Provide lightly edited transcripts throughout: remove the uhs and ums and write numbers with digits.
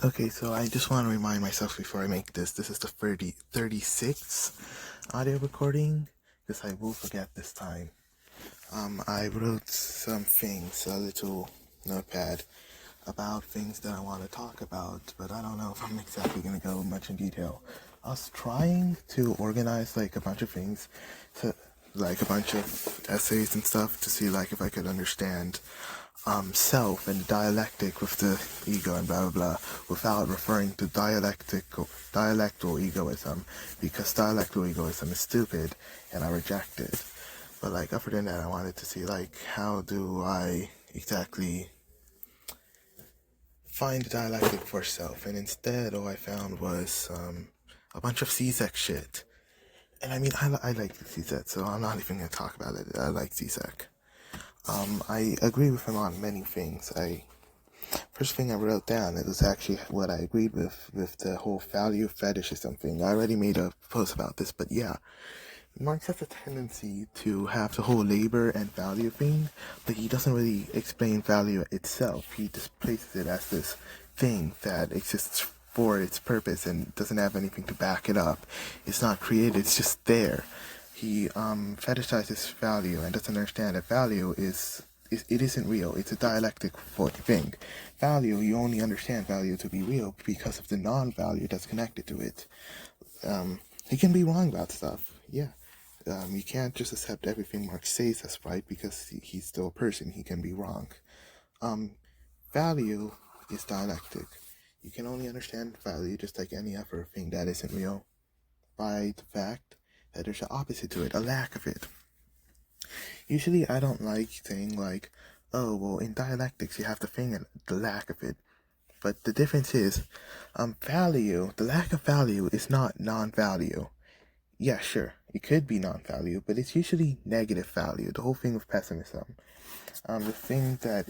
Okay, so I just want to remind myself before I make this is the 36th audio recording, because I will forget this time. I wrote some things, a little notepad, about things that I want to talk about, but I don't know if I'm exactly going to go much in detail. I was trying to organize, like, a bunch of things, to, like, a bunch of essays and stuff, to see, like, if I could understand self and dialectic with the ego and blah blah blah, without referring to dialectal egoism, because dialectal egoism is stupid and I reject it. But like other than that, I wanted to see like how do I exactly find the dialectic for self, and instead all I found was a bunch of CSEC shit. And I mean, I like the CSEC, so I'm not even gonna talk about it. I like CSEC. I agree with him on many things. First thing I wrote down, it was actually what I agreed with the whole value fetishism thing. I already made a post about this, but yeah. Marx has a tendency to have the whole labor and value thing, but he doesn't really explain value itself. He just places it as this thing that exists for its purpose and doesn't have anything to back it up. It's not created, it's just there. He fetishizes value and doesn't understand that value it isn't real. It's a dialectic thing. Value, you only understand value to be real because of the non-value that's connected to it. He can be wrong about stuff, yeah. You can't just accept everything Marx says as right, because he's still a person. He can be wrong. Value is dialectic. You can only understand value, just like any other thing that isn't real, by the fact that there's an opposite to it, a lack of it. Usually I don't like saying like, oh, well, in dialectics you have the thing and the lack of it. But the difference is, value, the lack of value is not non-value. Yeah, sure, it could be non-value, but it's usually negative value. The whole thing with pessimism. The thing that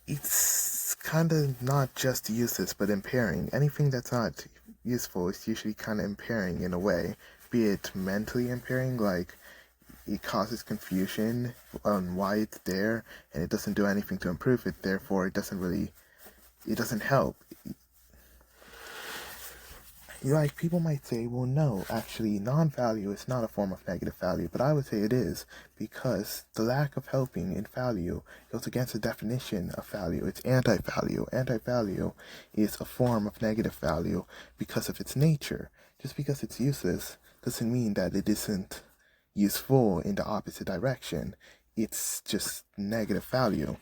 it's kind of not just useless, but impairing. Anything that's not useful is usually kind of impairing in a way, be it mentally impairing, like it causes confusion on why it's there, and it doesn't do anything to improve it, therefore it doesn't help. Like, people might say, well, no, actually, non-value is not a form of negative value, but I would say it is, because the lack of helping in value goes against the definition of value. It's anti-value. Anti-value is a form of negative value because of its nature. Just because it's useless doesn't mean that it isn't useful in the opposite direction. It's just negative value.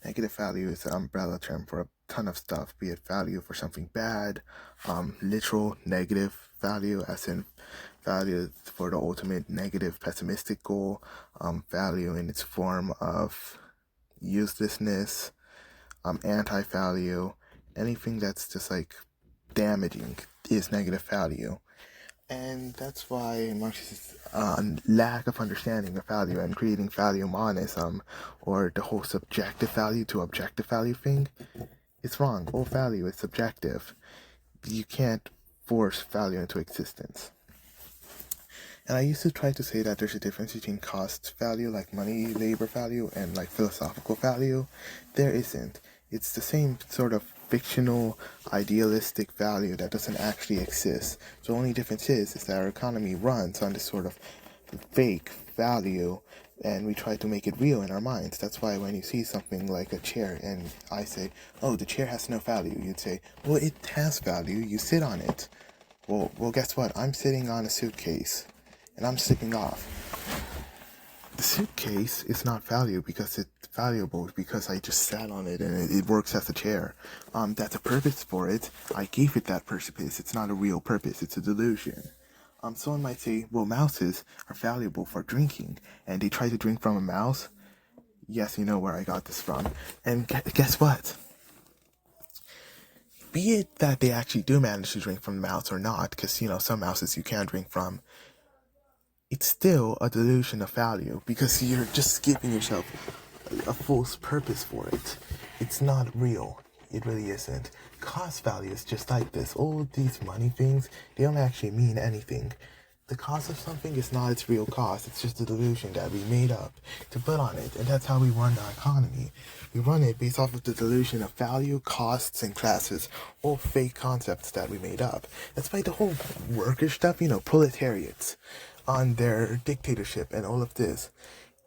Negative value is an umbrella term for a ton of stuff, be it value for something bad, literal negative value, as in value for the ultimate negative pessimistic goal, value in its form of uselessness, anti-value, anything that's just like damaging is negative value. And that's why Marx's lack of understanding of value and creating value monism, or the whole subjective value to objective value thing, is wrong. All value is subjective. You can't force value into existence. And I used to try to say that there's a difference between cost value, like money, labor value, and like philosophical value. There isn't. It's the same sort of fictional, idealistic value that doesn't actually exist. The only difference is that our economy runs on this sort of fake value, and we try to make it real in our minds. That's why when you see something like a chair and I say, oh, the chair has no value, you'd say, well, it has value, you sit on it. Well, guess what? I'm sitting on a suitcase and I'm slipping off. The suitcase is not valuable because I just sat on it and it works as a chair. That's a purpose for it. I gave it that purpose. It's not a real purpose. It's a delusion. Someone might say, well, mouses are valuable for drinking, and they try to drink from a mouse. Yes, you know where I got this from. And guess what? Be it that they actually do manage to drink from the mouse or not, because, some mouses you can drink from, it's still a delusion of value, because you're just giving yourself a false purpose for it. It's not real. It really isn't. Cost value is just like this. All of these money things, they don't actually mean anything. the cost of something is not its real cost. It's just a delusion that we made up to put on it. And that's how we run our economy. We run it based off of the delusion of value, costs, and classes, all fake concepts that we made up. That's why the whole worker stuff, proletariats on their dictatorship and all of this,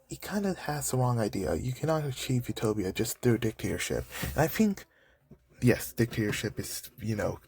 it kind of has the wrong idea. You cannot achieve utopia just through dictatorship. And I think, yes, dictatorship is,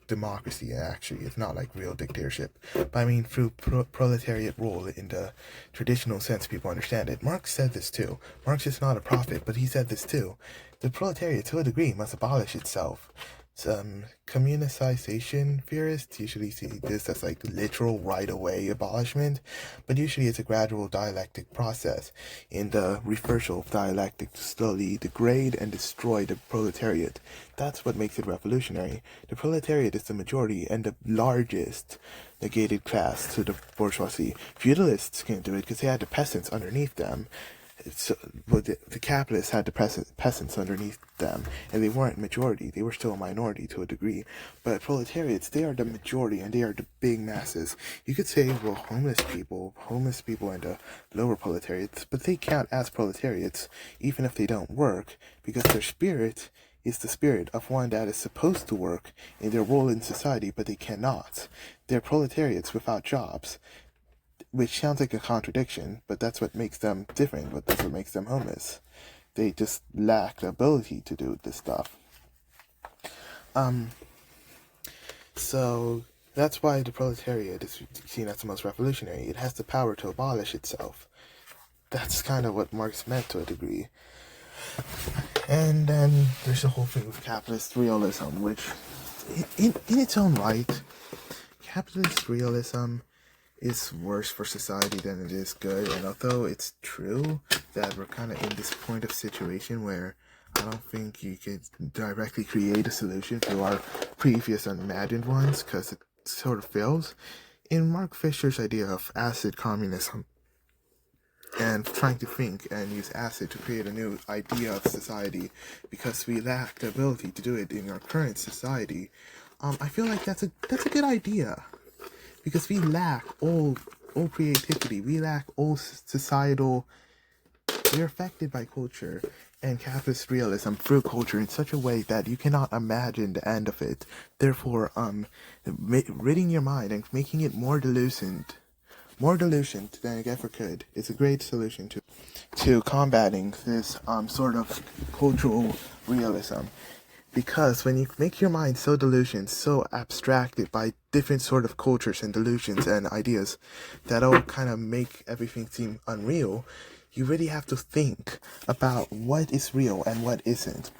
democracy, actually. It's not like real dictatorship. But I mean, through proletariat rule in the traditional sense people understand it. Marx said this too. Marx is not a prophet, but he said this too. The proletariat, to a degree, must abolish itself. Some communicization theorists usually see this as like literal right-away abolishment, but usually it's a gradual dialectic process in the reversal of dialectic to slowly degrade and destroy the proletariat. That's what makes it revolutionary. The proletariat is the majority and the largest negated class to the bourgeoisie. Feudalists can't do it because they had the peasants underneath them. So, the capitalists had the peasants underneath them, and they weren't majority. They were still a minority to a degree. But proletariats, they are the majority, and they are the big masses. You could say, well, homeless people and the lower proletariats, but they count as proletariats, even if they don't work, because their spirit is the spirit of one that is supposed to work in their role in society, but they cannot. They're proletariats without jobs. Which sounds like a contradiction, but that's what makes them different, but that's what makes them homeless. They just lack the ability to do this stuff. So that's why the proletariat is seen as the most revolutionary. It has the power to abolish itself. That's kind of what Marx meant to a degree. And then there's the whole thing with capitalist realism, which, in its own right, capitalist realism is worse for society than it is good. And although it's true that we're kind of in this point of situation where I don't think you could directly create a solution to our previous unimagined ones, because it sort of fails, in Mark Fisher's idea of acid communism and trying to think and use acid to create a new idea of society because we lack the ability to do it in our current society, I feel like that's a good idea. Because we lack all creativity, we lack all societal, we're affected by culture and capitalist realism through culture in such a way that you cannot imagine the end of it. Therefore, ridding your mind and making it more delusioned than it ever could is a great solution to combating this sort of cultural realism. Because when you make your mind so delusioned, so abstracted by different sort of cultures and delusions and ideas that all kind of make everything seem unreal, you really have to think about what is real and what isn't.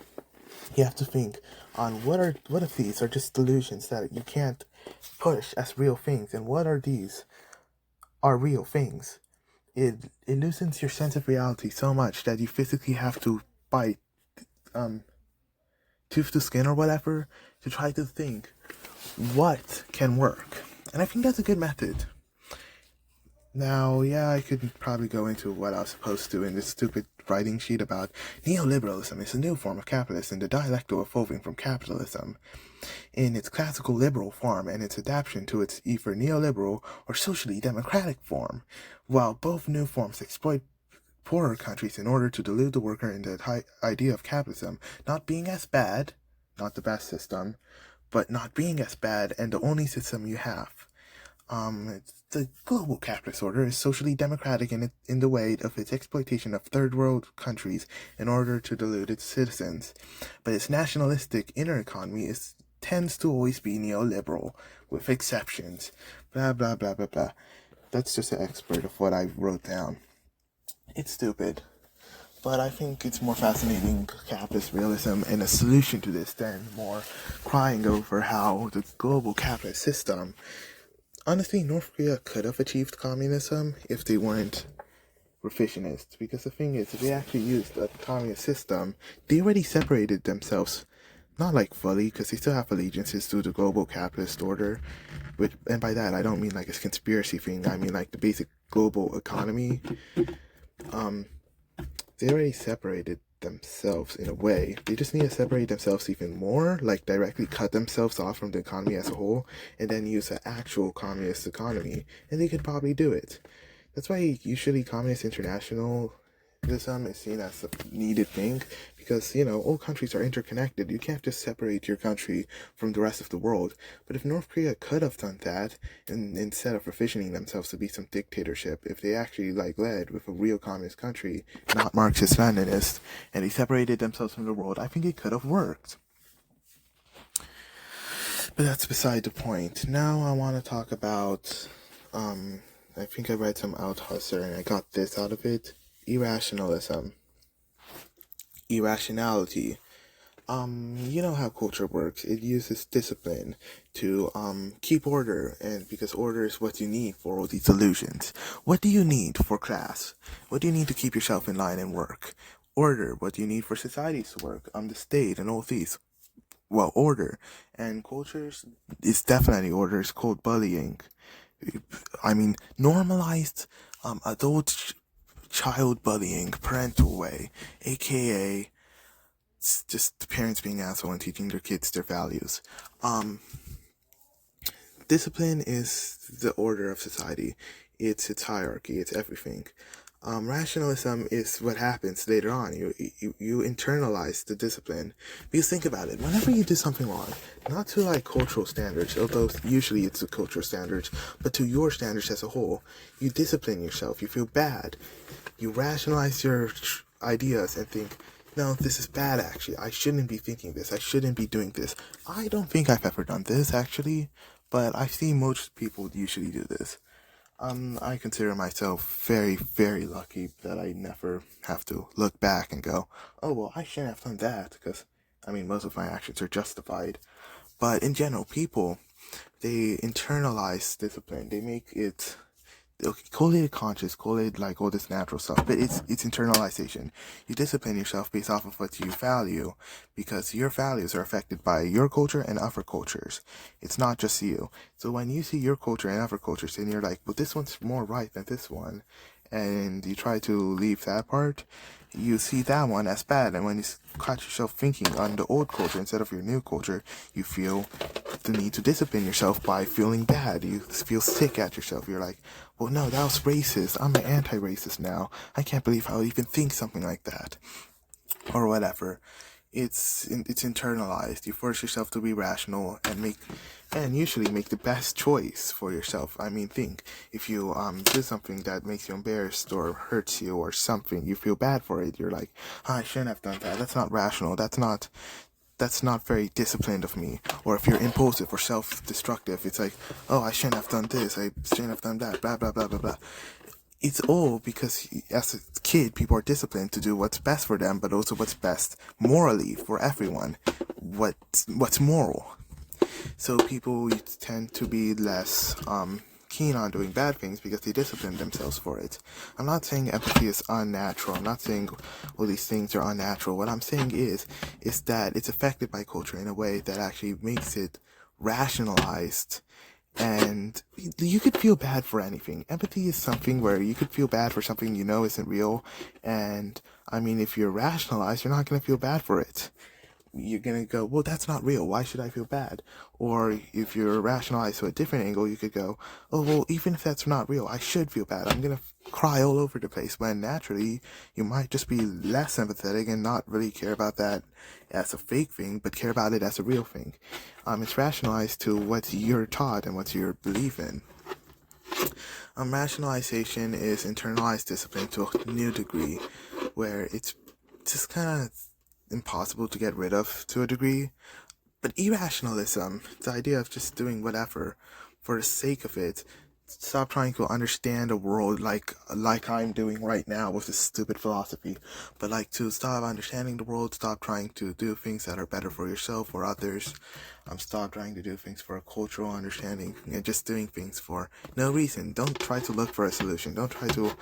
You have to think on what of these are just delusions that you can't push as real things, and what are these are real things. It loosens your sense of reality so much that you physically have to bite tooth to skin or whatever to try to think what can work. And I think that's a good method. Now, yeah, I could probably go into what I was supposed to in this stupid writing sheet about neoliberalism is a new form of capitalism, the dialectal evolving from capitalism in its classical liberal form and its adaptation to its either neoliberal or socially democratic form. While both new forms exploit poorer countries in order to delude the worker in the idea of capitalism not being as bad, not the best system, but not being as bad and the only system you have. The global capitalist order is socially democratic in the way of its exploitation of third world countries in order to delude its citizens, but its nationalistic inner economy tends to always be neoliberal, with exceptions. Blah blah blah blah blah. That's just an expert of what I wrote down. It's stupid, but I think it's more fascinating capitalist realism and a solution to this than more crying over how the global capitalist system. Honestly, North Korea could have achieved communism if they weren't revisionists, because the thing is, if they actually used a communist system, they already separated themselves, not like fully, because they still have allegiances to the global capitalist order, and by that I don't mean like a conspiracy thing, I mean like the basic global economy. They already separated themselves in a way. They just need to separate themselves even more, like directly cut themselves off from the economy as a whole, and then use an actual communist economy, and they could probably do it. That's why usually communist internationalism is seen as a needed thing, because, all countries are interconnected. You can't just separate your country from the rest of the world. But if North Korea could have done that, and instead of provisioning themselves to be some dictatorship, if they actually led with a real communist country, not Marxist Leninist, and they separated themselves from the world, I think it could have worked. But that's beside the point. Now I want to talk about, I think I read some Althusser and I got this out of it. Irrationalism. Irrationality. You know how culture works. It uses discipline to keep order, and because order is what you need for all these delusions. What do you need for class? What do you need to keep yourself in line and work? Order. What do you need for societies to work? The state and all these. Well, order. And cultures is definitely order. It's called bullying. Normalized adult child bullying, parental way, aka it's just the parents being asshole and teaching their kids their values. Discipline is the order of society. It's hierarchy. It's everything. Rationalism is what happens later on. You internalize the discipline. Because think about it. Whenever you do something wrong, not to cultural standards, although usually it's the cultural standards, but to your standards as a whole, you discipline yourself. You feel bad. You rationalize your ideas and think, no, this is bad actually. I shouldn't be thinking this. I shouldn't be doing this. I don't think I've ever done this actually, but I've seen most people usually do this. I consider myself very, very lucky that I never have to look back and go, oh, well, I shouldn't have done that, because, most of my actions are justified. But in general, people, they internalize discipline. They make it, call it conscious, call it all this natural stuff, but it's internalization. You discipline yourself based off of what you value, because your values are affected by your culture and other cultures. It's not just you. So when you see your culture and other cultures, and you're like, well, this one's more right than this one, and you try to leave that part, you see that one as bad. And when you catch yourself thinking on the old culture instead of your new culture, you feel the need to discipline yourself by feeling bad. You feel sick at yourself. You're like, well, no, that was racist. I'm an anti-racist now. I can't believe I would even think something like that. Or whatever. It's internalized. You force yourself to be rational and usually make the best choice for yourself. Think if you do something that makes you embarrassed or hurts you or something, you feel bad for it. You're like, I shouldn't have done that. That's not rational. That's not very disciplined of me. Or if you're impulsive or self-destructive, it's like, oh, I shouldn't have done this. I shouldn't have done that. Blah blah blah blah blah. It's all because as a kid, people are disciplined to do what's best for them, but also what's best morally for everyone. What's moral. So people tend to be less keen on doing bad things because they discipline themselves for it. I'm not saying empathy is unnatural. I'm not saying all these things are unnatural. What I'm saying is that it's affected by culture in a way that actually makes it rationalized. And you could feel bad for anything. Empathy is something where you could feel bad for something isn't real. And if you're rationalized, you're not going to feel bad for it. You're going to go, well, that's not real. Why should I feel bad? Or if you're rationalized to a different angle, you could go, oh, well, even if that's not real, I should feel bad. I'm going to cry all over the place. When naturally, you might just be less empathetic and not really care about that as a fake thing, but care about it as a real thing. It's rationalized to what you're taught and what you believe in. Rationalization is internalized discipline to a new degree, where it's just kind of impossible to get rid of to a degree. But irrationalism, the idea of just doing whatever for the sake of it, stop trying to understand the world like I'm doing right now with this stupid philosophy, but to stop understanding the world, stop trying to do things that are better for yourself or others, stop trying to do things for a cultural understanding and just doing things for no reason. Don't try to look for a solution. Don't try to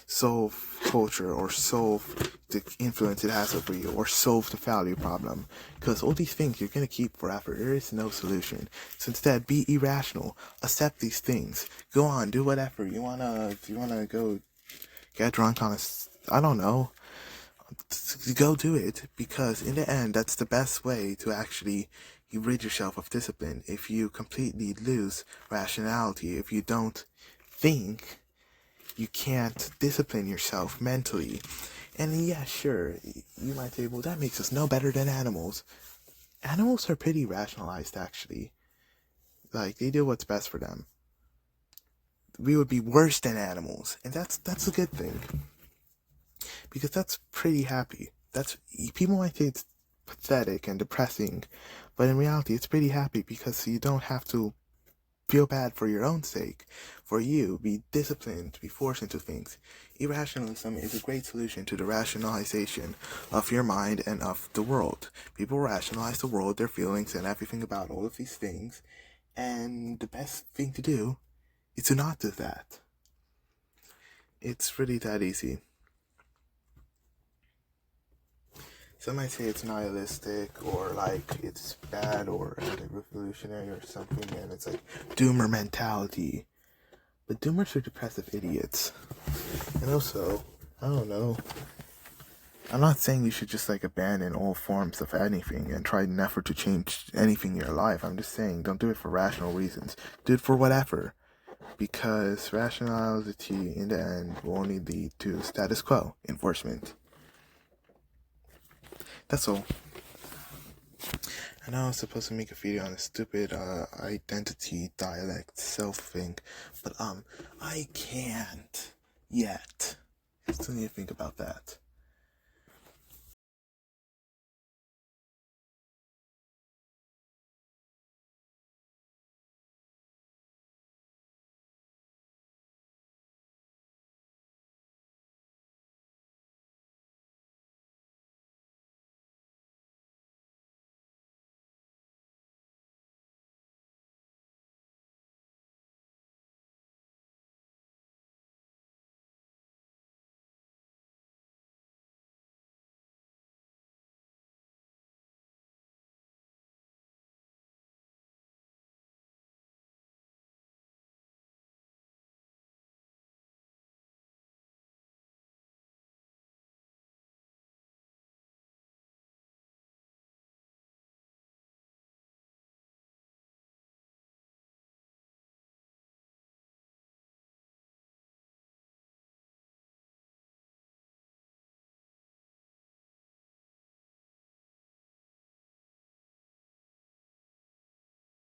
solve culture or solve the influence it has over you or solve the value problem, because all these things you're going to keep forever. There is no solution. So instead, be irrational. Accept these things. Go on, do whatever. You wanna go get drunk on I don't know, go do it, because in the end, that's the best way to actually rid yourself of discipline. If you completely lose rationality, if you don't think, you can't discipline yourself mentally. And yeah, sure, you might say, well, that makes us no better than animals. Animals are pretty rationalized, actually. Like, they do what's best for them. We would be worse than animals, and that's a good thing, because that's pretty happy. That's, people might say it's pathetic and depressing, but in reality, it's pretty happy, because you don't have to feel bad for your own sake. For you, be disciplined, be forced into things. Irrationalism is a great solution to the rationalization of your mind and of the world. People rationalize the world, their feelings, and everything about all of these things, and the best thing to do is to not do that. It's really that easy. Some might say it's nihilistic, or like it's bad, or anti-revolutionary or something, and it's like doomer mentality. But doomers are depressive idiots. And also, I don't know, I'm not saying you should just like abandon all forms of anything and try never to change anything in your life. I'm just saying, don't do it for rational reasons. Do it for whatever. Because rationality in the end will only lead to status quo enforcement. That's all. I know I was supposed to make a video on a stupid identity dialect self thing, but I can't yet. I still need to think about that.